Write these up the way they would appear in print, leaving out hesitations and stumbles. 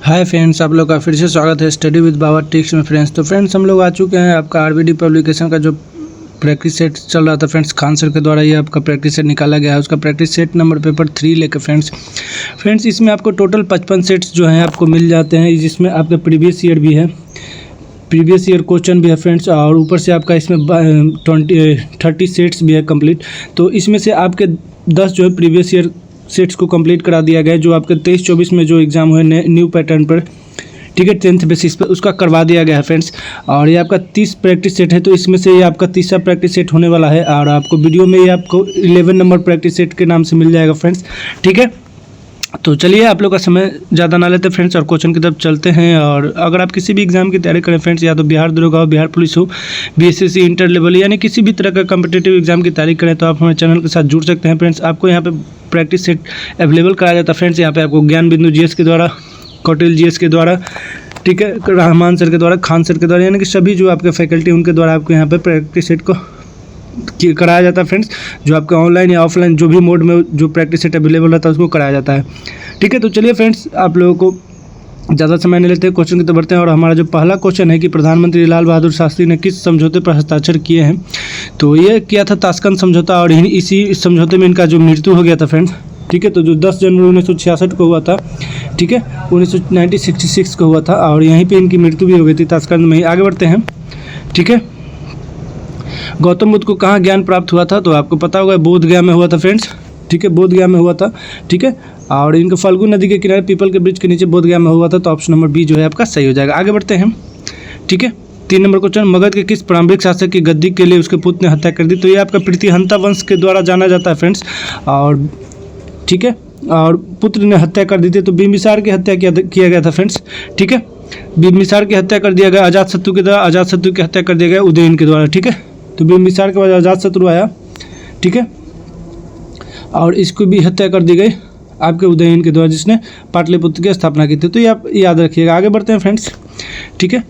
Hi friends, आप लोग का फिर से स्वागत है स्टडी विद बाबा टिप्स में। फ्रेंड्स तो फ्रेंड्स हम लोग आ चुके हैं आपका आरबीडी पब्लिकेशन का जो प्रैक्टिस सेट चल रहा था फ्रेंड्स, खान सर के द्वारा ये आपका प्रैक्टिस सेट निकाला गया है। उसका प्रैक्टिस सेट नंबर पेपर 3 लेकर फ्रेंड्स इसमें आपको टोटल 55 सेट्स जो हैं आपको मिल जाते हैं, जिसमें आपका प्रीवियस ईयर भी है, प्रीवियस ईयर क्वेश्चन भी है फ्रेंड्स, और ऊपर से आपका इसमें 30 सेट्स भी है कंप्लीट। तो इसमें से आपके 10 जो है प्रीवियस ईयर सेट्स को कंप्लीट करा दिया गया है, जो आपके 23-24 में जो एग्ज़ाम हुए न्यू पैटर्न पर, ठीक है, 10th बेसिस पे उसका करवा दिया गया है फ्रेंड्स। और ये आपका 30 प्रैक्टिस सेट है, तो इसमें से ये आपका 30वां प्रैक्टिस सेट होने वाला है, और आपको वीडियो में ये आपको 11 नंबर प्रैक्टिस सेट के नाम से मिल जाएगा फ्रेंड्स, ठीक है। तो चलिए आप लोग का समय ज़्यादा ना लेते फ्रेंड्स और क्वेश्चन की तरफ चलते हैं। और अगर आप किसी भी एग्जाम की तैयारी करें फ्रेंड्स, या तो बिहार दरोगा हो, बिहार पुलिस हो, बीएसएससी इंटर लेवल, यानी किसी भी तरह का कम्पिटेटिव एग्जाम की तैयारी करें, तो आप हमारे चैनल के साथ जुड़ सकते हैं फ्रेंड्स। आपको यहाँ पे प्रैक्टिस सेट अवेलेबल कराया जाता है फ्रेंड्स। यहाँ पे आपको ज्ञान बिंदु जीएस के द्वारा, कौटिल जीएस के द्वारा, ठीक है, रहमान सर के द्वारा, खान सर के द्वारा, यानी कि सभी जो आपके फैकल्टी उनके द्वारा आपको यहाँ पे प्रैक्टिस सेट को कराया जाता है फ्रेंड्स। जो आपका ऑनलाइन या ऑफलाइन जो भी मोड में जो प्रैक्टिस सेट अवेलेबल रहता है उसको कराया जाता है, ठीक है। तो चलिए फ्रेंड्स, आप लोगों को ज़्यादा समय नहीं लेते हैं, क्वेश्चन की तरफ बढ़ते हैं। और हमारा जो पहला क्वेश्चन है कि प्रधानमंत्री लाल बहादुर शास्त्री ने किस समझौते पर हस्ताक्षर किए हैं, तो ये किया था ताशकंद समझौता, और इसी समझौते में इनका जो मृत्यु हो गया था फ्रेंड्स, ठीक है। तो जो 10 जनवरी 1966 को हुआ था, ठीक है, 1966 को हुआ था, और यहीं पे इनकी मृत्यु भी हो गई थी ताशकंद में ही। आगे बढ़ते हैं, ठीक है। गौतम बुद्ध को कहाँ ज्ञान प्राप्त हुआ था, तो आपको पता होगा बोध गया में हुआ था फ्रेंड्स, ठीक है, बोध गया में हुआ था, ठीक है। और इनका फल्गु नदी के किनारे पीपल के ब्रिज के नीचे बोध गया में हुआ था, तो ऑप्शन नंबर बी जो है आपका सही हो जाएगा। आगे बढ़ते हैं, ठीक है। 3 नंबर क्वेश्चन, मगध के किस प्रारंभिक शासक की गद्दी के लिए उसके पुत्र ने हत्या कर दी, तो ये आपका प्रीतिहंता वंश के द्वारा जाना जाता है फ्रेंड्स, और ठीक है, और पुत्र ने हत्या कर दी थी, तो बिंबिसार की हत्या किया गया था फ्रेंड्स, ठीक है। बिंबिसार की हत्या कर दिया गया अजातशत्रु के द्वारा, अजातशत्रु की हत्या कर दिया गया उदयन के द्वारा, ठीक है। तो बिंबिसार के बाद अजातशत्रु आया, ठीक है, और इसको भी हत्या कर दी गई आपके उदयन के द्वारा, जिसने पाटलिपुत्र की स्थापना की थी। तो ये आप याद रखिएगा। आगे बढ़ते हैं फ्रेंड्स, ठीक है।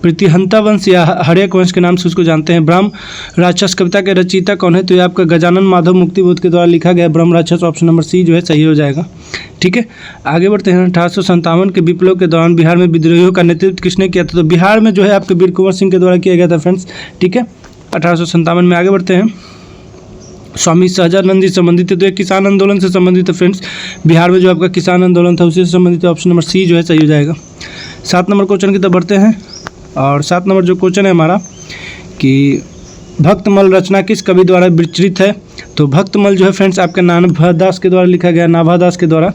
प्रीतिहंता वंश या हर्यक वंश के नाम से उसको जानते हैं। ब्रह्म राक्षस कविता के रचयिता कौन है, तो ये आपका गजानन माधव मुक्तिबोध के द्वारा लिखा गया ब्रह्म राक्षस, ऑप्शन नंबर सी जो है सही हो जाएगा, ठीक है। आगे बढ़ते हैं, 1857 के विप्लव के दौरान बिहार में विद्रोहियों का नेतृत्व किसने किया था, तो बिहार में जो है आपके वीर कुंवर सिंह के द्वारा किया गया था फ्रेंड्स, ठीक है, 1857 में। आगे बढ़ते हैं, स्वामी सहजानंद जी संबंधित है, तो एक किसान आंदोलन से संबंधित है फ्रेंड्स। बिहार में जो आपका किसान आंदोलन था उसी से संबंधित है, ऑप्शन नंबर सी जो है सही हो जाएगा। 7 नंबर क्वेश्चन की तरफ बढ़ते हैं, और 7 नंबर जो क्वेश्चन है हमारा कि भक्तमल रचना किस कवि द्वारा विरचित है, तो भक्तमल जो है फ्रेंड्स आपके नाभादास के द्वारा लिखा गया, नाभादास के द्वारा,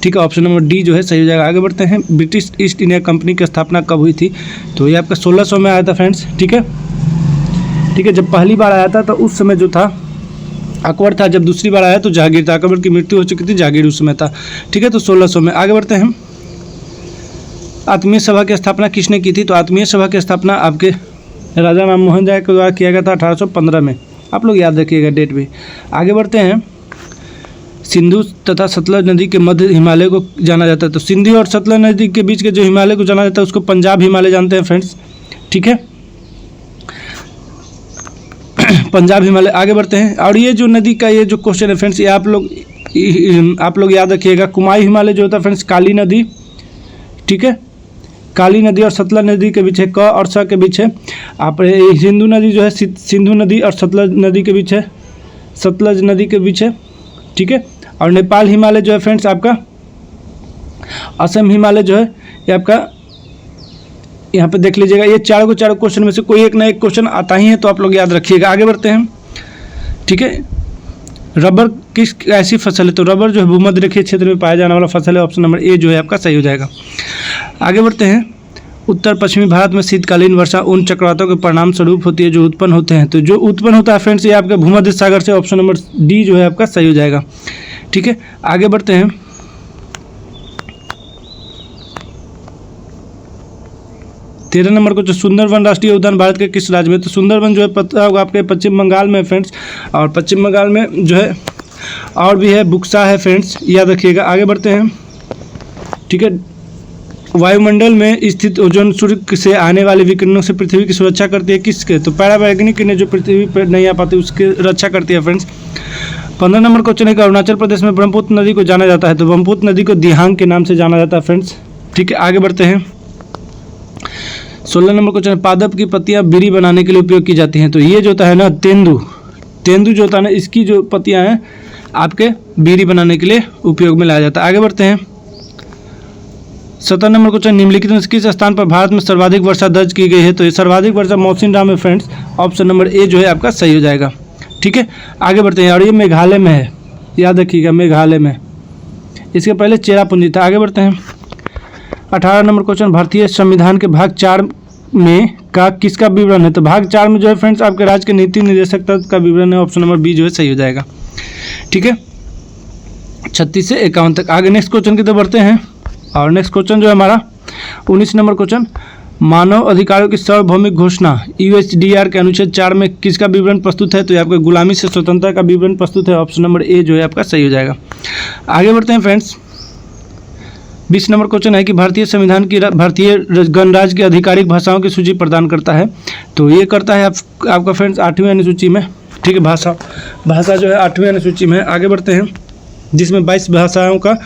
ठीक है, ऑप्शन नंबर डी जो है सही हो जाएगा। आगे बढ़ते हैं, ब्रिटिश ईस्ट इंडिया कंपनी की स्थापना कब हुई थी, तो ये आपका 1600 में आया था फ्रेंड्स, ठीक है, ठीक है। जब पहली बार आया था तो उस समय जो था अकबर था, जब दूसरी बार आया तो जहांगीर था, अकबर की मृत्यु हो चुकी थी, जहांगीर उस समय था, ठीक है, तो 1600 में। आगे बढ़ते हैं, आत्मीय सभा की स्थापना किसने की थी, तो आत्मीय सभा की स्थापना आपके राजा राम मोहन राय के द्वारा किया गया था 1815 में, आप लोग याद रखिएगा डेट भी। आगे बढ़ते हैं, सिंधु तथा सतलज नदी के मध्य हिमालय को जाना जाता है, तो सिंधु और सतलज नदी के बीच के जो हिमालय को जाना जाता है उसको पंजाब हिमालय जानते हैं फ्रेंड्स, ठीक है, पंजाब हिमालय। आगे बढ़ते हैं, और ये जो नदी का ये जो क्वेश्चन है फ्रेंड्स, ये आप लोग याद रखिएगा। कुमाई हिमालय जो होता है फ्रेंड्स काली नदी, ठीक है, काली नदी और सतलज नदी के बीच है, क और स के बीच है। आप सिंधु नदी जो है सिंधु नदी और सतलज नदी के बीच है, सतलज नदी के बीच है, ठीक है। और नेपाल हिमालय जो है फ्रेंड्स आपका, असम हिमालय जो है ये आपका, यहाँ पे देख लीजिएगा, ये चारों क्वेश्चन में से कोई एक ना एक क्वेश्चन आता ही है, तो आप लोग याद रखिएगा। आगे बढ़ते हैं, ठीक है। रबर किस ऐसी फसल है, तो रबर जो है भूमध्य रेखीय क्षेत्र में पाया जाने वाला फसल है, ऑप्शन नंबर ए जो है आपका सही हो जाएगा। आगे बढ़ते हैं, उत्तर पश्चिमी भारत में शीतकालीन वर्षा उन चक्रवातों के परिणाम स्वरूप होती है जो उत्पन्न होते हैं, तो जो उत्पन्न होता है फ्रेंड्स ये आपका भूमध्य सागर से, ऑप्शन नंबर डी जो है आपका सही हो जाएगा, ठीक है। आगे बढ़ते हैं, 13 नंबर को जो सुंदरवन राष्ट्रीय उद्यान भारत के किस राज्य में, तो सुंदरवन जो है पता होगा आपके पश्चिम बंगाल में फ्रेंड्स, और पश्चिम बंगाल में जो है और भी है बुक्सा है फ्रेंड्स, याद रखिएगा। आगे बढ़ते हैं, ठीक है। वायुमंडल में स्थित ओजोन सूर्य से आने वाले विकिरणों से पृथ्वी की सुरक्षा करती है किसके, तो पैरावैज्ञानिक ने जो पृथ्वी पर नहीं आ पाती उसकी रक्षा करती है फ्रेंड्स। 15 नंबर क्वेश्चन है कि अरुणाचल प्रदेश में ब्रह्मपुत्र नदी को जाना जाता है, तो ब्रह्मपुत्र नदी को दिहांग के नाम से जाना जाता है फ्रेंड्स। ठीक है, आगे बढ़ते हैं। 16 नंबर क्वेश्चन है पादप की पत्तियां बीड़ी बनाने के लिए उपयोग की जाती हैं, तो ये जो होता है ना तेंदू जो होता है ना, इसकी जो पत्तियां हैं आपके बीड़ी बनाने के लिए उपयोग में लाया जाता है। आगे बढ़ते हैं। 17 नंबर क्वेश्चन निम्नलिखित में किस स्थान पर भारत में सर्वाधिक वर्षा दर्ज की गई है, तो ये सर्वाधिक वर्षा मौसिनराम में फ्रेंड्स, ऑप्शन नंबर ए जो है आपका सही हो जाएगा। ठीक है, आगे बढ़ते हैं। और ये मेघालय में है, याद रखिएगा मेघालय में, इसके पहले चेरापूंजी था। आगे बढ़ते हैं। 18 नंबर क्वेश्चन भारतीय संविधान के भाग 4 में का किसका विवरण है, तो भाग 4 में जो है फ्रेंड्स आपके राज्य के नीति निर्देशक तत्व का विवरण है, ऑप्शन नंबर बी जो है सही हो जाएगा। ठीक है, 36 से 51 तक। आगे नेक्स्ट क्वेश्चन की तरफ बढ़ते हैं। और नेक्स्ट क्वेश्चन जो है हमारा 19 नंबर क्वेश्चन, मानव अधिकारों की सार्वभौमिक घोषणा यूएचडीआर के अनुच्छेद 4 में किसका विवरण प्रस्तुत है, तो ये आपका गुलामी से स्वतंत्रता का विवरण प्रस्तुत है, ऑप्शन नंबर ए जो है आपका सही हो जाएगा। आगे बढ़ते हैं फ्रेंड्स। 20 नंबर क्वेश्चन है कि भारतीय संविधान की भारतीय गणराज्य की आधिकारिक भाषाओं की सूची प्रदान करता है, तो ये करता है आपका फ्रेंड्स 8वीं अनुसूची में। ठीक है, भाषा जो है 8वीं अनुसूची में। आगे बढ़ते हैं, जिसमें 22 भाषाओं का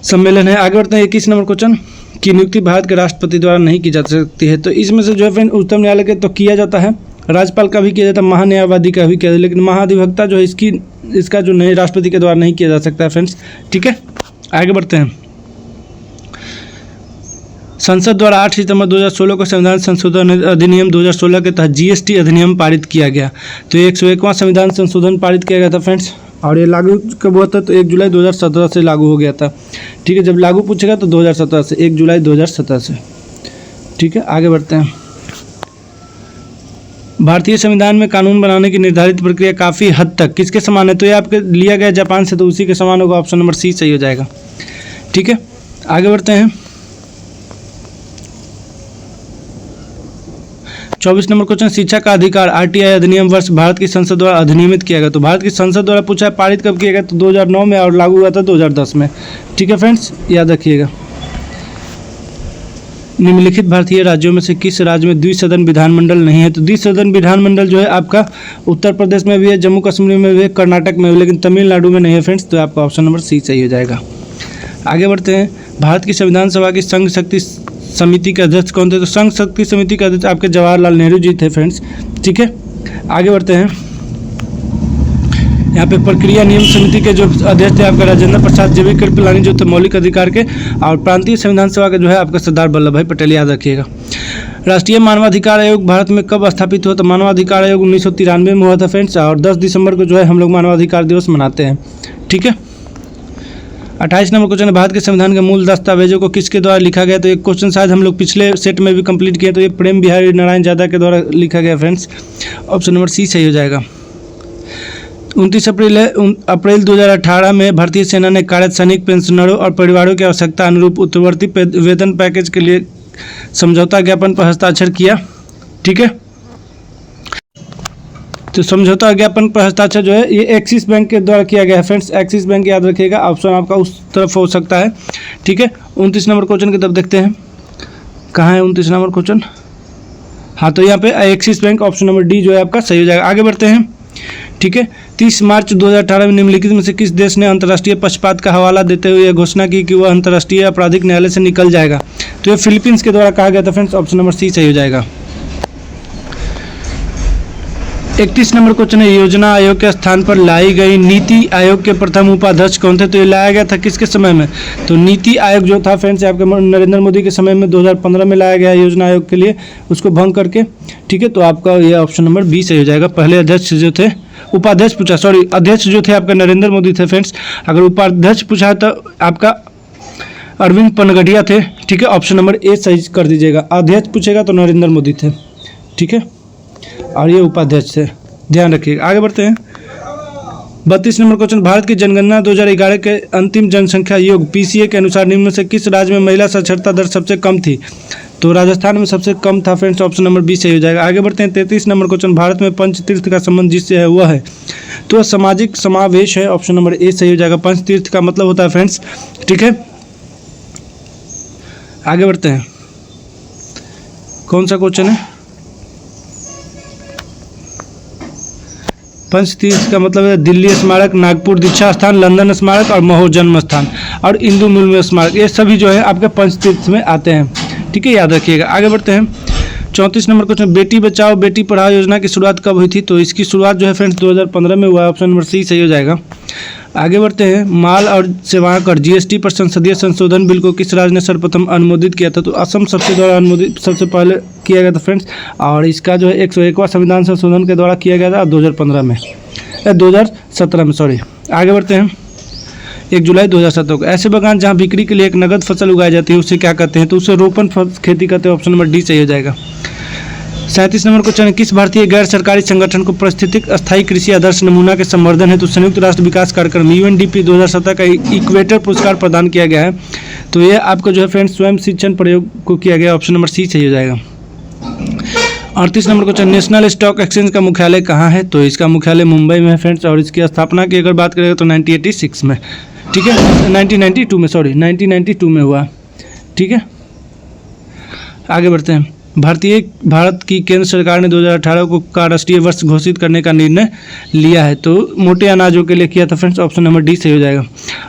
सम्मेलन है। आगे बढ़ते हैं। 21 नंबर क्वेश्चन की नियुक्ति भारत के राष्ट्रपति द्वारा नहीं की जा सकती है, तो इसमें से जो है फ्रेंड उच्चतम न्यायालय के तो किया जाता है, राज्यपाल का भी किया जाता है, महान्यायवादी का भी किया जाता है, लेकिन महाधिवक्ता जो है इसका जो नहीं राष्ट्रपति के द्वारा नहीं किया जा सकता है फ्रेंड्स। ठीक है, आगे बढ़ते हैं। संसद द्वारा 8 सितंबर 2016 को संविधान संशोधन अधिनियम 2016 के तहत जीएसटी अधिनियम पारित किया गया, तो 101वां संविधान संशोधन पारित किया गया था फ्रेंड्स। और ये लागू कब हुआ था, तो 1 जुलाई 2017 से लागू हो गया था। ठीक है, जब लागू पूछेगा तो 2017 से, 1 जुलाई 2017 से। ठीक है, आगे बढ़ते हैं। भारतीय संविधान में कानून बनाने की निर्धारित प्रक्रिया काफ़ी हद तक किसके समान है, तो ये आपके लिया गया जापान से, तो उसी के समान होगा, ऑप्शन नंबर सी सही हो जाएगा। ठीक है, आगे बढ़ते हैं। 24 नंबर क्वेश्चन, शिक्षा का अधिकार आरटीआई अधिनियम वर्ष भारत की संसद द्वारा अधिनियमित किया गया, तो भारत की संसद द्वारा पूछा है पारित कब किया गया, तो 2009 में, और लागू हुआ था 2010 में। ठीक है फ्रेंड्स, याद रखिएगा। निम्नलिखित भारतीय राज्यों में से किस राज्य में द्विसदन विधानमंडल नहीं है, तो द्विसदन विधानमंडल जो है आपका उत्तर प्रदेश में भी है, जम्मू कश्मीर में भी है, कर्नाटक में भी, लेकिन तमिलनाडु में नहीं है फ्रेंड्स, तो आपका ऑप्शन नंबर सी सही हो जाएगा। आगे बढ़ते हैं। भारत की संविधान सभा की संघ शक्ति समिति के अध्यक्ष कौन थे, तो संघ शक्ति समिति के अध्यक्ष आपके जवाहरलाल नेहरू जी थे फ्रेंड्स। ठीक है, आगे बढ़ते हैं। यहाँ पे प्रक्रिया नियम समिति के जो अध्यक्ष थे आपका राजेंद्र प्रसाद, जेबी कृपलानी जो थे मौलिक अधिकार के, और प्रांतीय संविधान सभा के जो है आपका सरदार वल्लभ भाई पटेल, याद रखिएगा। राष्ट्रीय मानवाधिकार आयोग भारत में कब स्थापित हुआ, तो मानवाधिकार आयोग 1993 में हुआ था फ्रेंड्स, और 10 दिसंबर को जो है हम लोग मानवाधिकार दिवस मनाते हैं। ठीक है, 28 नंबर क्वेश्चन है भारत के संविधान के मूल दस्तावेजों को किसके द्वारा लिखा गया, तो एक क्वेश्चन शायद हम लोग पिछले सेट में भी कंप्लीट किए, तो ये प्रेम बिहारी नारायण यादव के द्वारा लिखा गया फ्रेंड्स, ऑप्शन नंबर सी सही हो जाएगा। 29 अप्रैल 2018 में भारतीय सेना ने कार्यरत सैनिक पेंशनरों और परिवारों की आवश्यकता अनुरूप उत्तरवर्ती वेतन पैकेज के लिए समझौता ज्ञापन पर हस्ताक्षर किया। ठीक है, तो समझौता ज्ञापन पर हस्ताक्षर जो है ये एक्सिस बैंक के द्वारा किया गया है फ्रेंड्स, एक्सिस बैंक याद रखिएगा, ऑप्शन आपका उस तरफ हो सकता है। ठीक है, 29 नंबर क्वेश्चन की तरफ देखते हैं, कहाँ है 29 नंबर क्वेश्चन, हाँ तो यहाँ पे axis bank, option number D जो है आपका सही हो जाएगा। आगे बढ़ते हैं। ठीक है, 30 मार्च 2018 में निम्नलिखित में से किस देश ने अंतर्राष्ट्रीय पक्षपात का हवाला देते हुए यह घोषणा की कि वह अंतर्राष्ट्रीय आपराधिक न्यायालय से निकल जाएगा, तो ये फिलीपींस के द्वारा कहा गया था फ्रेंड्स, ऑप्शन नंबर सी सही हो जाएगा। 31 नंबर क्वेश्चन है योजना आयोग के स्थान पर लाई गई नीति आयोग के प्रथम उपाध्यक्ष कौन थे, तो ये लाया गया था किसके समय में, तो नीति आयोग जो था फ्रेंड्स आपके नरेंद्र मोदी के समय में 2015 में लाया गया योजना आयोग के लिए, उसको भंग करके। ठीक है, तो आपका ये ऑप्शन नंबर बी सही हो जाएगा। पहले अध्यक्ष जो थे, उपाध्यक्ष पूछा, सॉरी अध्यक्ष जो थे आपका नरेंद्र मोदी थे फ्रेंड्स, अगर उपाध्यक्ष पूछा तो आपका अरविंद पनगढ़िया थे। ठीक है, ऑप्शन नंबर ए सही कर दीजिएगा। अध्यक्ष पूछेगा तो नरेंद्र मोदी थे। ठीक है, और ये उपाध्यक्ष थे, ध्यान रखिएगा। आगे बढ़ते हैं। 32 नंबर क्वेश्चन भारत की जनगणना 2011 के अंतिम जनसंख्या योग पीसीए के अनुसार निम्न में से किस राज्य में महिला साक्षरता दर सबसे कम थी, तो राजस्थान में सबसे कम था फ्रेंड्स, ऑप्शन नंबर बी सही हो जाएगा। आगे बढ़ते हैं। 33 नंबर क्वेश्चन भारत में पंचतीर्थ का संबंध जिससे है वह है, तो सामाजिक समावेश है, ऑप्शन नंबर ए सही हो जाएगा। पंचतीर्थ का मतलब होता है फ्रेंड्स। ठीक है, आगे बढ़ते हैं। कौन सा क्वेश्चन है, पंचतीर्थ का मतलब है दिल्ली स्मारक, नागपुर दीक्षा स्थान, लंदन स्मारक और महो जन्म स्थान और इंदु मिल स्मारक, ये सभी जो है आपके पंचतीर्थ में आते हैं। ठीक है, याद रखिएगा। आगे बढ़ते हैं 34 नंबर क्वेश्चन, बेटी बचाओ बेटी पढ़ाओ योजना की शुरुआत कब हुई थी? तो इसकी शुरुआत जो है फ्रेंड्स 2015 में हुआ है। ऑप्शन नंबर सी सही हो जाएगा। आगे बढ़ते हैं, माल और सेवा कर जीएसटी पर संसदीय संशोधन बिल को किस राज्य ने सर्वप्रथम अनुमोदित किया था? तो असम सबसे द्वारा अनुमोदित सबसे पहले किया गया था फ्रेंड्स, और इसका जो है 101वां संविधान संशोधन के द्वारा किया गया था 2015 में 2017 में, सॉरी। आगे बढ़ते हैं 1 जुलाई 2017 को, ऐसे बागान जहां बिक्री के लिए एक नगद फसल उगाई जाती है उसे क्या कहते हैं? तो उसे रोपण खेती कहते हैं। ऑप्शन नंबर डी सही हो जाएगा। 37 नंबर क्वेश्चन, किस भारतीय गैर सरकारी संगठन को पारिस्थितिक स्थायी कृषि आदर्श नमूना के संवर्धन हेतु संयुक्त राष्ट्र विकास कार्यक्रम UNDP 2017 का इक्वेटर पुरस्कार प्रदान किया गया है? तो ये आपको जो है फ्रेंड्स स्वयं शिक्षण प्रयोग को किया गया। ऑप्शन नंबर सी सही हो जाएगा। 38 number question, national stock exchange का मुख्यालय कहाँ है? तो इसका मुख्यालय मुंबई में है फ्रेंड्स, और इसकी स्थापना की अगर बात करें तो 1986 में, ठीक है, 1992 में, सॉरी 1992 में हुआ। ठीक है, आगे बढ़ते हैं। भारत की केंद्र सरकार ने 2018 को का राष्ट्रीय वर्ष घोषित करने का निर्णय लिया है, तो मोटे अनाजों के लिए किया था फ्रेंड्स। ऑप्शन नंबर डी सही हो जाएगा।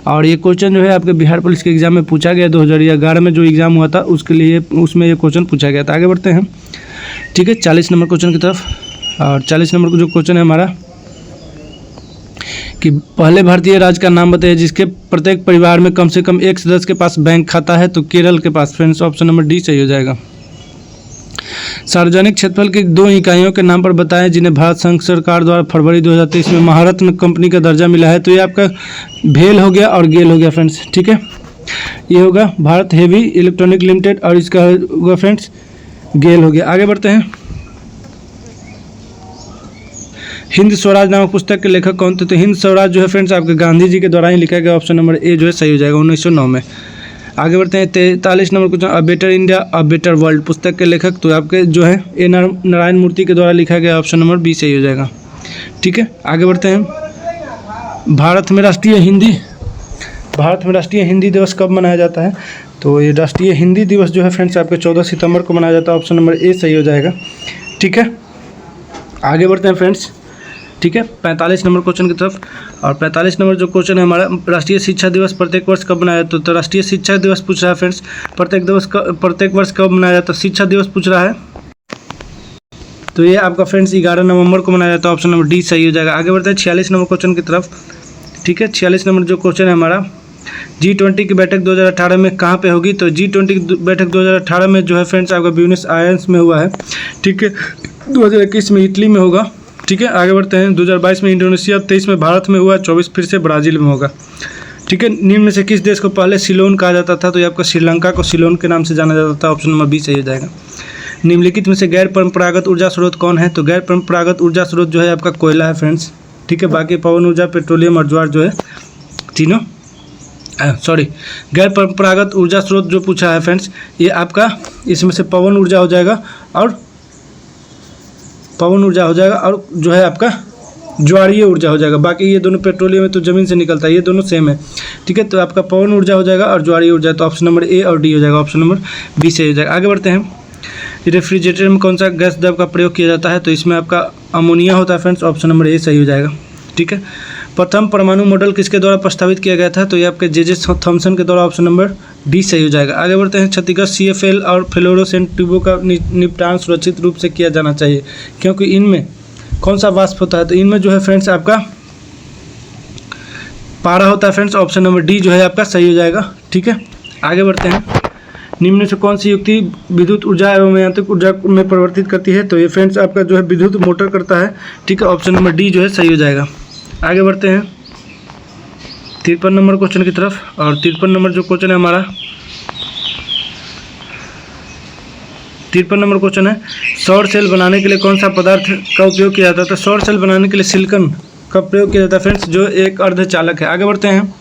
और ये क्वेश्चन जो है आपके बिहार पुलिस के एग्जाम में पूछा गया, 2011 में जो एग्जाम हुआ था उसके लिए, उसमें ये क्वेश्चन पूछा गया था। आगे बढ़ते हैं, ठीक है, 40 नंबर क्वेश्चन की तरफ। और 40 नंबर का जो क्वेश्चन है हमारा कि पहले भारतीय राज्य का नाम बताइए जिसके प्रत्येक परिवार में कम से कम एक सदस्य के पास बैंक खाता है? तो केरल के पास फ्रेंड्स। ऑप्शन नंबर डी सही हो जाएगा। सार्वजनिक क्षेत्रफल की 2 इकाइयों के नाम पर बताएं जिन्हें भारत संघ सरकार द्वारा फरवरी 2023 में महारत्न कंपनी का दर्जा मिला है? तो ये आपका भेल हो गया और गेल हो गया फ्रेंड्स। ठीक है, ये होगा भारत हेवी इलेक्ट्रॉनिक लिमिटेड और इसका होगा फ्रेंड्स गेल हो गया। आगे बढ़ते हैं, हिंद स्वराज नामक पुस्तक के लेखक कौन थे? तो हिंद स्वराज जो है फ्रेंड्स आपके गांधी जी के द्वारा ही लिखा गया। ऑप्शन नंबर ए जो है सही हो जाएगा, 1909 में। आगे बढ़ते हैं 43 number question, a better India a better world पुस्तक के लेखक तो आपके जो है ए नारायण मूर्ति के द्वारा लिखा गया। ऑप्शन नंबर बी सही हो जाएगा। ठीक है, आगे बढ़ते हैं, भारत में राष्ट्रीय हिंदी दिवस कब मनाया जाता है? तो ये राष्ट्रीय हिंदी दिवस जो है फ्रेंड्स आपके 14 सितंबर को मनाया जाता है। ऑप्शन नंबर ए सही हो जाएगा। ठीक है, आगे बढ़ते हैं फ्रेंड्स, ठीक है, 45 नंबर क्वेश्चन की तरफ। और 45 नंबर जो क्वेश्चन है हमारा, राष्ट्रीय शिक्षा दिवस प्रत्येक वर्ष कब मनाया जाता है? तो राष्ट्रीय शिक्षा दिवस पूछ रहा है फ्रेंड्स, प्रत्येक वर्ष कब मनाया जाता है? शिक्षा दिवस पूछ रहा है, तो ये आपका फ्रेंड्स 11 नवंबर को मनाया जाता है। ऑप्शन नंबर डी सही हो जाएगा। आगे बढ़ते हैं 46 नंबर क्वेश्चन की तरफ। ठीक है, 46 नंबर जो क्वेश्चन है हमारा, G20 की बैठक 2018 में कहाँ पे होगी? तो G20 की बैठक 2018 में जो है फ्रेंड्स आपका ब्यूनस आयर्स में हुआ है। ठीक है, 2021 में इटली में होगा। ठीक है, आगे बढ़ते हैं, 2022 में इंडोनेशिया, 23 में भारत में हुआ, 24 फिर से ब्राज़ील में होगा। ठीक है, निम्न में से किस देश को पहले सिलोन कहा जाता था? तो ये आपका श्रीलंका को सिलोन के नाम से जाना जाता था। ऑप्शन नंबर बी सही हो जाएगा। निम्नलिखित में से गैर परंपरागत ऊर्जा स्रोत कौन है? तो गैर परंपरागत ऊर्जा स्रोत जो है आपका कोयला है फ्रेंड्स। ठीक है, बाकी पवन ऊर्जा, पेट्रोलियम और ज्वार जो है तीनों, सॉरी, गैर परंपरागत ऊर्जा स्रोत जो पूछा है फ्रेंड्स, ये आपका इसमें से पवन ऊर्जा हो जाएगा और जो है आपका ज्वारीय ऊर्जा हो जाएगा। बाकी ये दोनों पेट्रोलियम है तो ज़मीन से निकलता है, ये दोनों सेम है। ठीक है, तो आपका पवन ऊर्जा हो जाएगा और ज्वारीय ऊर्जा, तो ऑप्शन नंबर ए और डी हो जाएगा। ऑप्शन नंबर बी से हो जाएगा। आगे बढ़ते हैं, रेफ्रिजरेटर में कौन सा गैस द्रव का प्रयोग किया जाता है? तो इसमें आपका अमोनिया होता है फ्रेंड्स। ऑप्शन नंबर ए सही हो जाएगा। ठीक है, प्रथम परमाणु मॉडल किसके द्वारा प्रस्तावित किया गया था? तो ये आपके जे थॉमसन के द्वारा। ऑप्शन नंबर डी सही हो जाएगा। आगे बढ़ते हैं, क्षतिग्रस्त CFL और फ्लोरोसेंट ट्यूबों का निपटान सुरक्षित रूप से किया जाना चाहिए क्योंकि इनमें कौन सा वाष्प होता है? तो इनमें जो है फ्रेंड्स आपका पारा होता है फ्रेंड्स। ऑप्शन नंबर डी जो है आपका सही हो जाएगा। ठीक है, आगे बढ़ते हैं, निम्न से कौन सी युक्ति विद्युत ऊर्जा एवं यांत्रिक ऊर्जा में परिवर्तित करती है? तो ये फ्रेंड्स आपका जो है विद्युत मोटर करता है। ठीक है, ऑप्शन नंबर डी जो है सही हो जाएगा। आगे बढ़ते हैं 53 नंबर क्वेश्चन की तरफ। और 53 नंबर जो क्वेश्चन है हमारा, 53 नंबर क्वेश्चन है, सौर सेल बनाने के लिए कौन सा पदार्थ का उपयोग किया जाता है? तो सौर सेल बनाने के लिए सिलिकॉन का प्रयोग किया जाता है फ्रेंड्स, जो एक अर्धचालक है। आगे बढ़ते हैं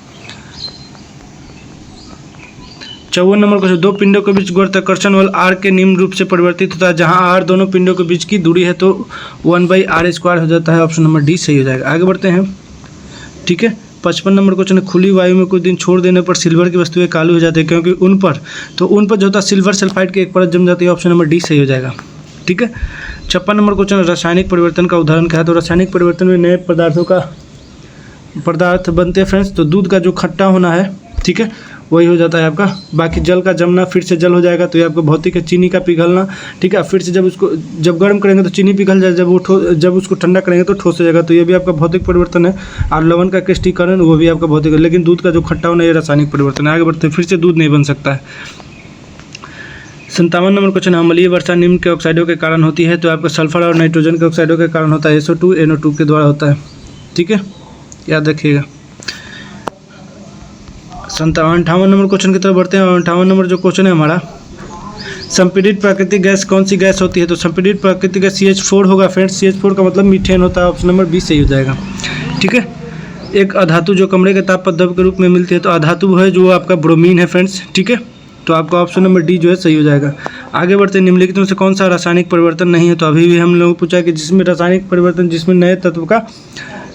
54 नंबर क्वेश्चन, दो पिंडों के बीच गुरुत्वाकर्षण बल R के निम्न रूप से परिवर्तित होता है जहां R दोनों पिंडों के बीच की दूरी है तो 1/r² हो जाता है। ऑप्शन नंबर डी सही हो जाएगा। आगे बढ़ते हैं, ठीक है, 55 नंबर क्वेश्चन है, खुली वायु में कुछ दिन छोड़ देने पर सिल्वर की वस्तुएं काली हो जाती है क्योंकि उन पर जो होता है सिल्वर सल्फाइड की एक परत जम जाती है। ऑप्शन नंबर डी सही हो जाएगा। ठीक है, 56 नंबर क्वेश्चन, रासायनिक परिवर्तन का उदाहरण क्या है? तो रासायनिक परिवर्तन में नए पदार्थ बनते हैं फ्रेंड्स। तो दूध का जो खट्टा होना है, ठीक है, वही हो जाता है आपका। बाकी जल का जमना, फिर से जल हो जाएगा, तो ये आपका भौतिक है। चीनी का पिघलना, ठीक है, फिर से जब गर्म करेंगे तो चीनी पिघल जाए, जब उसको ठंडा करेंगे तो ठोस हो जाएगा, तो ये भी आपका भौतिक परिवर्तन है। और लवण का क्रिस्टलीकरण, वो भी आपका भौतिक है। लेकिन दूध का जो खट्टा होना, ये रासायनिक परिवर्तन है। आगे बढ़ते हैं, फिर से दूध नहीं बन सकता है। 57 नंबर क्वेश्चन, अम्लीय वर्षा निम्न के ऑक्साइडों के कारण होती है? तो आपका सल्फर और नाइट्रोजन के ऑक्साइडों के कारण होता है। SO2 NO2 के द्वारा होता है, ठीक है, याद रखिएगा। 58 नंबर क्वेश्चन की तरफ बढ़ते हैं। 58 नंबर जो क्वेश्चन है हमारा, संपीड़ित प्राकृतिक गैस कौन सी गैस होती है? तो संपीड़ित प्राकृतिक गैस CH4 होगा फ्रेंड्स। CH4 का मतलब मीथेन होता है। ऑप्शन नंबर बी सही हो जाएगा, ठीक है। एक अधातु जो कमरे के ताप पद्धति के रूप में मिलती है, तो अधातु है जो आपका ब्रोमीन है फ्रेंड्स, ठीक है। तो आपका ऑप्शन नंबर डी जो है सही हो जाएगा। आगे बढ़ते हैं, निम्नलिखित में से कौन सा रासायनिक परिवर्तन नहीं है? तो अभी भी हम लोगों को पूछा कि जिसमें रासायनिक परिवर्तन, जिसमें नए तत्व का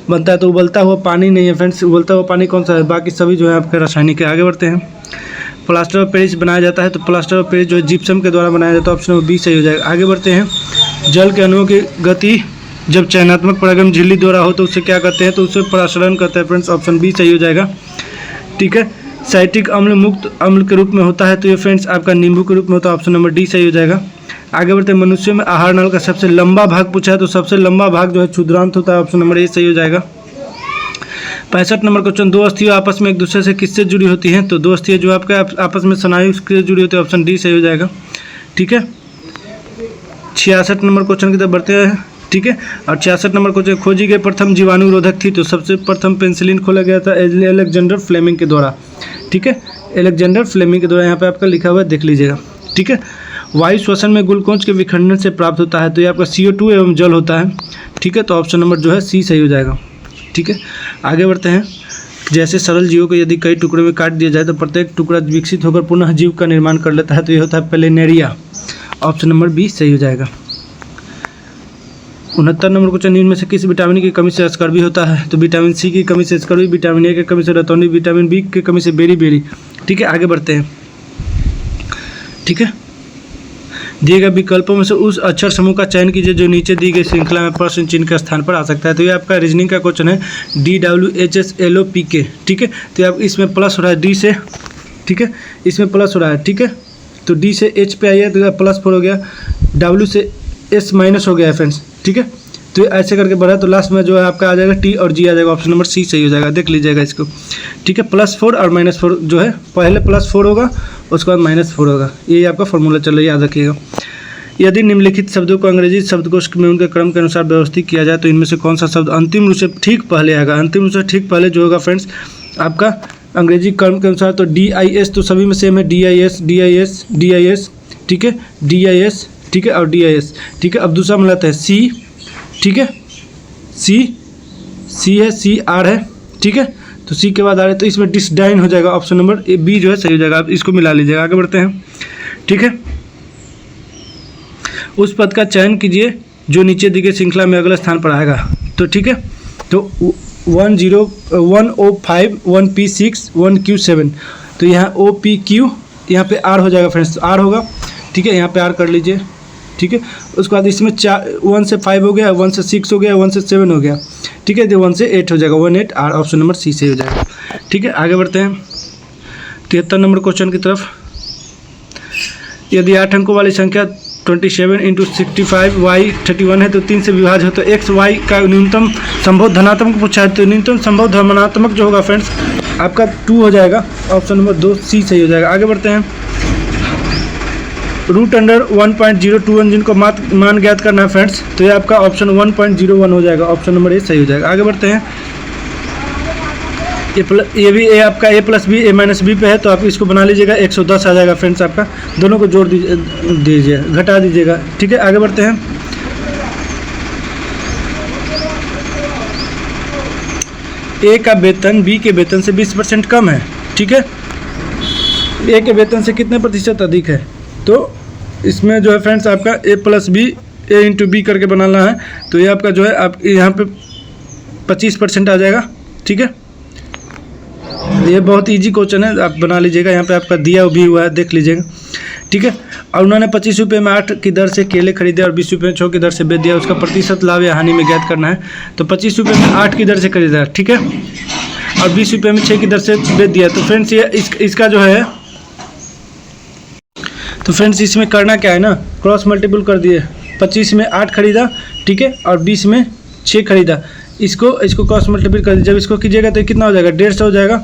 बनता है, तो उबलता हुआ पानी नहीं है फ्रेंड्स। उबलता हुआ पानी कौन सा है? बाकी सभी जो है आपके रासायनिक है। आगे बढ़ते हैं, प्लास्टर ऑफ पेरिस बनाया जाता है, तो प्लास्टर ऑफ पेरिस जो है जिप्सम के द्वारा बनाया जाता है। ऑप्शन नंबर बी सही हो जाएगा। आगे बढ़ते हैं, जल के अणुओं की गति जब चयनात्मक परागण झिल्ली द्वारा हो तो उसे क्या कहते हैं? तो उसे परासरण कहते हैं फ्रेंड्स। ऑप्शन बी सही हो जाएगा, ठीक है। साइट्रिक अम्ल मुक्त अम्ल के रूप में होता है, तो ये फ्रेंड्स आपका नींबू के रूप में होता है। ऑप्शन नंबर डी सही हो जाएगा। आगे बढ़ते हैं, मनुष्य में आहार नल का सबसे लंबा भाग पूछा है, तो सबसे लंबा भाग जो है क्षुद्रांत होता है। ऑप्शन नंबर ए सही हो जाएगा। 65 नंबर क्वेश्चन, दो अस्थियां आपस में एक दूसरे से किससे जुड़ी होती हैं? तो दो अस्थियां जो आपके आपस में स्नायु से जुड़ी होती है। ऑप्शन डी सही हो जाएगा, ठीक है। 66 नंबर क्वेश्चन की तरफ बढ़ते हैं, ठीक है। और 66 नंबर क्वेश्चन, खोजी गई प्रथम जीवाणुरोधक थी? तो सबसे प्रथम पेंसिलिन खोला गया था अलेक्जेंडर फ्लेमिंग के द्वारा, ठीक है। अलेक्जेंडर फ्लेमिंग के द्वारा यहाँ पे आपका लिखा हुआ है, देख लीजिएगा, ठीक है। वायु श्वसन में ग्लूकोज के विखंडन से प्राप्त होता है, तो ये आपका CO2 एवं जल होता है, ठीक है। तो ऑप्शन नंबर जो है सी सही हो जाएगा, ठीक है। आगे बढ़ते हैं, जैसे सरल जीवों को यदि कई टुकड़ों में काट दिया जाए तो प्रत्येक टुकड़ा विकसित होकर पुनः जीव का निर्माण कर लेता है, तो ये होता है प्लेनेरिया। ऑप्शन नंबर बी सही हो जाएगा। 69 नंबर क्वेश्चन, निम्न में से किस विटामिन की कमी से स्कर्वी होता है? तो विटामिन सी की कमी से स्कर्वी, विटामिन ए की कमी से रतौंधी, विटामिन बी की कमी से बेरी, ठीक है। आगे बढ़ते हैं, ठीक है। दिए गए विकल्पों में से उस अक्षर समूह का चयन कीजिए जो नीचे दी गई श्रृंखला में प्रश्न चिन्ह के स्थान पर आ सकता है। तो ये आपका रीजनिंग का क्वेश्चन है, DWHSLOPK, ठीक है। तो आप इसमें प्लस हो रहा है डी से, ठीक है, इसमें प्लस हो रहा है, ठीक है। तो डी से एच पे आई है तो +4 हो गया, डब्ल्यू से एस माइनस हो गया है फ्रेंड्स, ठीक है। तो ऐसे करके बढ़ा तो लास्ट में जो है आपका आ जाएगा टी और जी आ जाएगा। ऑप्शन नंबर सी सही हो जाएगा, देख लीजिएगा इसको, ठीक है। +4 और -4 जो है, पहले +4 होगा उसके बाद -4 होगा, ये आपका फॉर्मूला चल रहा है, याद रखिएगा। यदि निम्नलिखित शब्दों को अंग्रेजी शब्दकोश में उनके क्रम के अनुसार व्यवस्थित किया जाए तो इनमें से कौन सा शब्द अंतिम रूप से ठीक पहले आएगा? अंतिम रूप से ठीक पहले जो होगा फ्रेंड्स आपका अंग्रेजी क्रम के अनुसार, तो DIS तो सभी में सेम है, DIS, ठीक है, DIS, ठीक है, और DIS, ठीक है। अब दूसरा मिलाता है C, ठीक है, C है, CR है, ठीक है। तो C के बाद आ रहे तो इसमें डिसडाइन हो जाएगा। ऑप्शन नंबर बी जो है सही हो जाएगा। आप इसको मिला लीजिएगा। आगे बढ़ते हैं, ठीक है। उस पद का चयन कीजिए जो नीचे दी गई श्रृंखला में अगले स्थान पर आएगा, तो ठीक है। तो 105 1P6 1Q7, तो यहाँ OPQ यहाँ पे R हो जाएगा फ्रेंड्स, R होगा, ठीक है। यहाँ पे R कर लीजिए, ठीक है। उसके बाद इसमें 1 से 5 हो गया, 1 से 6 हो गया, 1 से 7 हो गया, ठीक है। तो 1 से 8 हो जाएगा, 18 R। ऑप्शन नंबर सी से हो जाएगा, ठीक है। आगे बढ़ते हैं 73 नंबर क्वेश्चन की तरफ। यदि 8 अंकों वाली संख्या 27 × 65 y 31 है तो 3 से विभाज्य हो, तो x y का न्यूनतम संभव धनात्मक पूछा है, तो न्यूनतम संभव धनात्मक जो होगा फ्रेंड्स आपका 2 हो जाएगा। ऑप्शन नंबर 2 सी सही हो जाएगा। आगे बढ़ते हैं, √1.021 जिनको मान ज्ञात करना है फ्रेंड्स, तो ये आपका ऑप्शन 1.01 हो जाएगा। ऑप्शन नंबर ए सही हो जाएगा। आगे बढ़ते हैं, ये भी ए आपका A+B A-B पे है, तो आप इसको बना लीजिएगा, 110 आ जाएगा फ्रेंड्स आपका। दोनों को जोड़ दीजिए, घटा दीजिएगा, ठीक है। आगे बढ़ते हैं, ए का वेतन बी के वेतन से 20% कम है, ठीक है। ए के वेतन से कितने प्रतिशत अधिक है? तो इसमें जो है फ्रेंड्स आपका A+B A×B करके बनाना है, तो ये आपका जो है आप यहाँ पे 25% आ जाएगा, ठीक है। ये बहुत इजी क्वेश्चन है, आप बना लीजिएगा। यहाँ पे आपका दिया भी हुआ है, देख लीजिएगा, ठीक है। और उन्होंने 25 रुपये में 8 की दर से केले खरीदे और 20 रुपये में 6 की दर से बेच दिया। उसका प्रतिशत लाभ या हानि में ज्ञात करना है। तो 25 रुपये में 8 की दर से खरीदा, ठीक है, और 20 रुपये में 6 की दर से बेच दिया। तो फ्रेंड्स ये इसका जो है, तो फ्रेंड्स इसमें करना क्या है ना, क्रॉस मल्टीपल कर दिए। 25 में 8 खरीदा, ठीक है, और 20 में 6 खरीदा। इसको क्रॉस मल्टीपल कर दिया। जब इसको कीजिएगा तो कितना हो जाएगा, 150 हो जाएगा,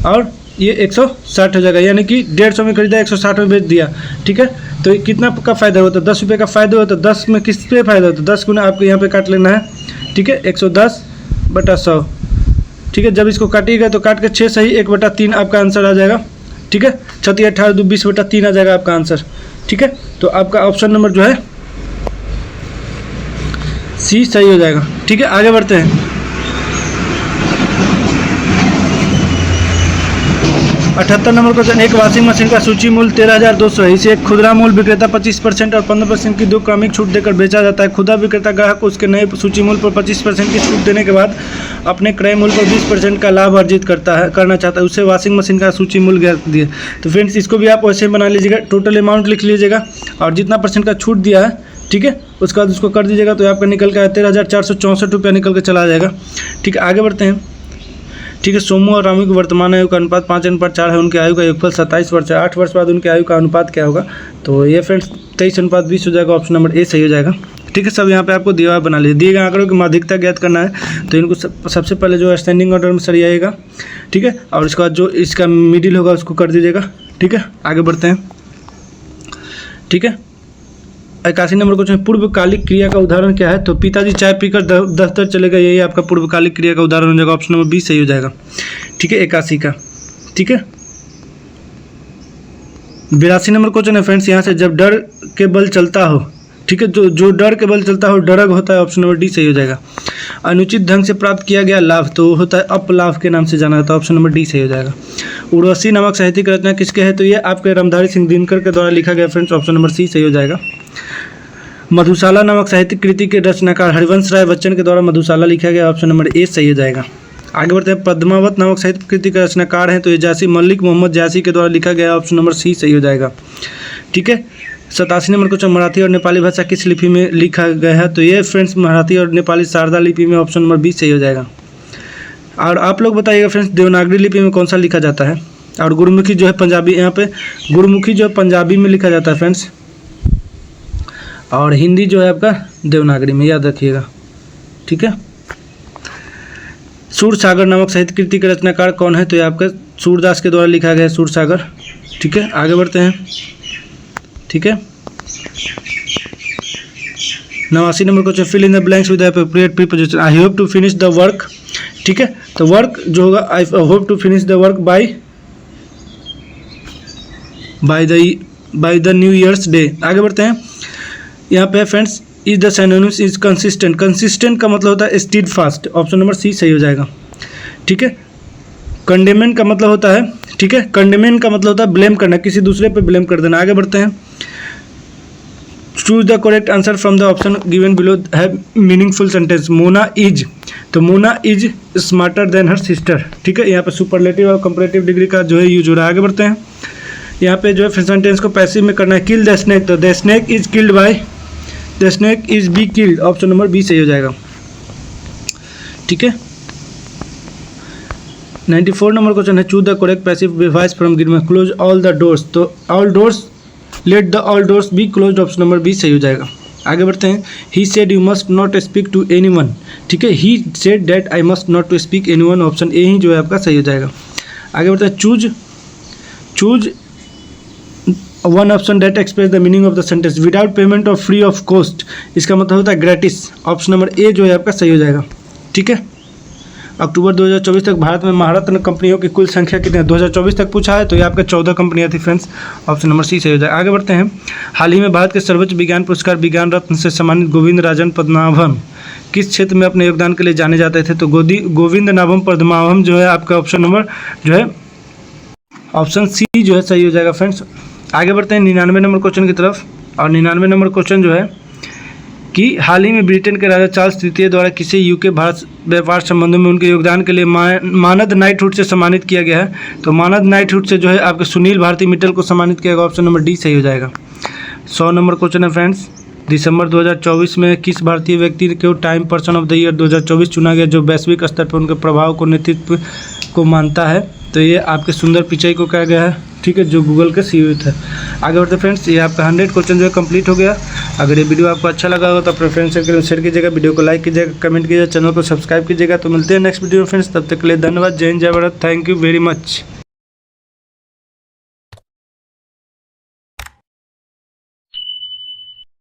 और ये 160 हो जाएगा। यानी कि 150 में खरीदा, 160 में बेच दिया, ठीक है। तो कितना का फ़ायदा होता है, 10 रुपये का फ़ायदा होता है। 10 में किस पे फ़ायदा होता है, 10 गुना आपको यहाँ पे काट लेना है, ठीक है, 110/100, ठीक है। जब इसको काटिएगा तो काट के 6 सही 1/3 आपका आंसर आ जाएगा, ठीक है। 36 18 2 20/3 आ जाएगा आपका आंसर, ठीक है। तो आपका ऑप्शन नंबर जो है सी सही हो जाएगा, ठीक है। आगे बढ़ते हैं। 78 नंबर क्वेश्चन, एक वॉशिंग मशीन का सूची मूल्य 13,200 है। इसे एक खुदरा मूल्य विक्रेता 25% और 15% की 2 क्रमिक छूट देकर बेचा जाता है। खुदरा विक्रेता ग्राहक को उसके नए सूची मूल्य पर 25% की छूट देने के बाद अपने क्रय मूल्य पर 20% का लाभ अर्जित करना चाहता है। उसे वॉशिंग मशीन का सूची मूल्य ज्ञात दिए। तो फ्रेंड्स इसको भी आप वैसे बना लीजिएगा, टोटल अमाउंट लिख लीजिएगा और जितना परसेंट का छूट दिया है, ठीक है, उसके बाद उसको कर दीजिएगा। तो आपका निकल के 13,464 रुपया निकल के चला जाएगा, ठीक है। आगे बढ़ते हैं, ठीक है। सोमू और रामू की वर्तमान आयु का अनुपात 5:4 है। उनकी आयु का योगफल 27 वर्ष है। 8 वर्ष बाद उनकी आयु का अनुपात क्या होगा, तो ये फ्रेंड्स 23:20 हो जाएगा। ऑप्शन नंबर ए सही हो जाएगा, ठीक है। सब यहाँ पे आपको दिया हुआ बना लीजिए। दिए गए आंकड़ों की माध्यिकता ज्ञात करना है। तो इनको सबसे पहले जो स्टैंडिंग ऑर्डर में सरियाएगा, ठीक है, और उसके बाद जो इसका मिडिल होगा उसको कर दीजिएगा, ठीक है। आगे बढ़ते हैं, ठीक है। 81 नंबर क्वेश्चन, पूर्वकालिक क्रिया का उदाहरण क्या है। तो पिताजी चाय पीकर दफ्तर चले गए, यही आपका पूर्वकालिक क्रिया का उदाहरण हो जाएगा। ऑप्शन नंबर बी सही हो जाएगा, ठीक है, 81 का, ठीक है। 82 नंबर क्वेश्चन है फ्रेंड्स, यहाँ से जब डर के बल चलता हो, ठीक है, जो डर के बल चलता हो डरग होता है। ऑप्शन नंबर डी सही हो जाएगा। अनुचित ढंग से प्राप्त किया गया लाभ तो होता है अपलाभ के नाम से जाना जाता है। ऑप्शन नंबर डी सही हो जाएगा। उर्वशी नामक साहित्यिक रचना किसके है, तो ये आपके रामधारी सिंह दिनकर के द्वारा लिखा गया फ्रेंड्स। ऑप्शन नंबर सी सही हो जाएगा। मधुशाला नामक साहित्यिक कृति के रचनाकार हरिवंश राय बच्चन के द्वारा मधुशाला लिखा गया। ऑप्शन नंबर ए सही हो जाएगा। आगे बढ़ते हैं। पद्मावत नामक साहित्यिक कृति का रचनाकार है, तो ये जासी मलिक मोहम्मद जासी के द्वारा लिखा गया। ऑप्शन नंबर सी सही हो जाएगा, ठीक है। 87 नंबर क्वेश्चन, मराठी और नेपाली भाषा किस लिपि में लिखा गया है, तो ये फ्रेंड्स मराठी और नेपाली शारदा लिपि में। ऑप्शन नंबर बी सही हो जाएगा। और आप लोग बताइएगा फ्रेंड्स देवनागरी लिपि में कौन सा लिखा जाता है, और गुरुमुखी जो है पंजाबी, यहाँ पे गुरुमुखी जो है पंजाबी में लिखा जाता है फ्रेंड्स, और हिंदी जो है आपका देवनागरी में, याद रखिएगा, ठीक है। सूरसागर नामक साहित्य कृति के रचनाकार कौन है, तो ये आपका सूरदास के द्वारा लिखा गया है सूरसागर, ठीक है। आगे बढ़ते हैं, ठीक है। 89 number question, fill in the blanks with the appropriate preposition. I hope to finish the work, ठीक है। तो वर्क जो होगा, I hope to finish the work by the new years day. आगे बढ़ते हैं। यहाँ पे friends is the synonyms is consistent. Consistent का मतलब होता है steadfast. Option number C सही हो जाएगा, ठीक है। कंडेमेंट का मतलब होता है, ठीक है, कंडेमेंट का मतलब होता है ब्लेम करना, किसी दूसरे पे ब्लेम कर देना। आगे बढ़ते हैं। Choose the correct answer from the option given below है मीनिंगफुल सेंटेंस। मोना इज, तो Mona is smarter than her sister, ठीक है। यहाँ पे सुपरलेटिव और कंपैरेटिव डिग्री का जो है यूज हो रहा है। आगे बढ़ते हैं। यहाँ पे जो है सेंटेंस को पैसिव में करना है। किल द स्नेक, तो the snake is killed by, the snake is be killed. Option number B सही हो जाएगा, ठीक है। 94 नंबर क्वेश्चन है, choose the correct passive voice from given close all the doors. तो all doors, let the all doors be close. Option number B सही हो जाएगा। आगे बढ़ते हैं। He said you must not speak to anyone, ठीक है। He said that I must not to speak anyone. Option A ही जो है आपका सही हो जाएगा। आगे बढ़ते हैं। Choose one option that express the meaning of the sentence. Without payment और फ्री ऑफ कॉस्ट, इसका मतलब होता है ग्रेटिस। ऑप्शन नंबर ए जो है आपका सही हो जाएगा, ठीक है। अक्टूबर 2024 तक भारत में महारत्न कंपनियों की कुल संख्या कितनी है, 2024 तक पूछा है, तो ये आपका 14 कंपनियां थी फ्रेंड्स। ऑप्शन नंबर सी सही हो जाएगा। आगे बढ़ते हैं। हाल ही में भारत के सर्वोच्च विज्ञान पुरस्कार विज्ञान रत्न से सम्मानित गोविंद राजन पद्मनाभन किस क्षेत्र में अपने योगदान के लिए जाने जाते थे, तो गोविंद नाभम पद्मनाभम जो है आपका ऑप्शन नंबर जो है ऑप्शन सी जो है सही हो जाएगा फ्रेंड्स। आगे बढ़ते हैं 99 नंबर क्वेश्चन की तरफ। और 99 नंबर क्वेश्चन जो है कि हाल ही में ब्रिटेन के राजा चार्ल्स तृतीय द्वारा किसी यूके भारत व्यापार संबंधों में उनके योगदान के लिए मानद नाइटहुड से सम्मानित किया गया है। तो मानद नाइटहुड से जो है आपके सुनील भारती मित्तल को सम्मानित किया गया। ऑप्शन नंबर डी सही हो जाएगा। 100 नंबर क्वेश्चन है फ्रेंड्स, दिसंबर 2024 में किस भारतीय व्यक्ति को time person of the year 2024 चुना गया, जो वैश्विक स्तर पर उनके प्रभाव को नेतृत्व को मानता है। तो ये आपके सुंदर पिचाई को कहा गया है, ठीक है, जो गूगल के सीईओ थे। आगे बढ़ते फ्रेंड्स, ये आपका 100 क्वेश्चन जो है कंप्लीट हो गया। अगर ये वीडियो आपको अच्छा लगा हो तो अपने फ्रेंड्स सर्कल में शेयर कीजिएगा, वीडियो को लाइक कीजिएगा, कमेंट कीजिएगा, चैनल को सब्सक्राइब कीजिएगा। तो मिलते हैं नेक्स्ट वीडियो में फ्रेंड्स, तब तक के लिए धन्यवाद। जय हिंद, जय Bharat, thank you very much.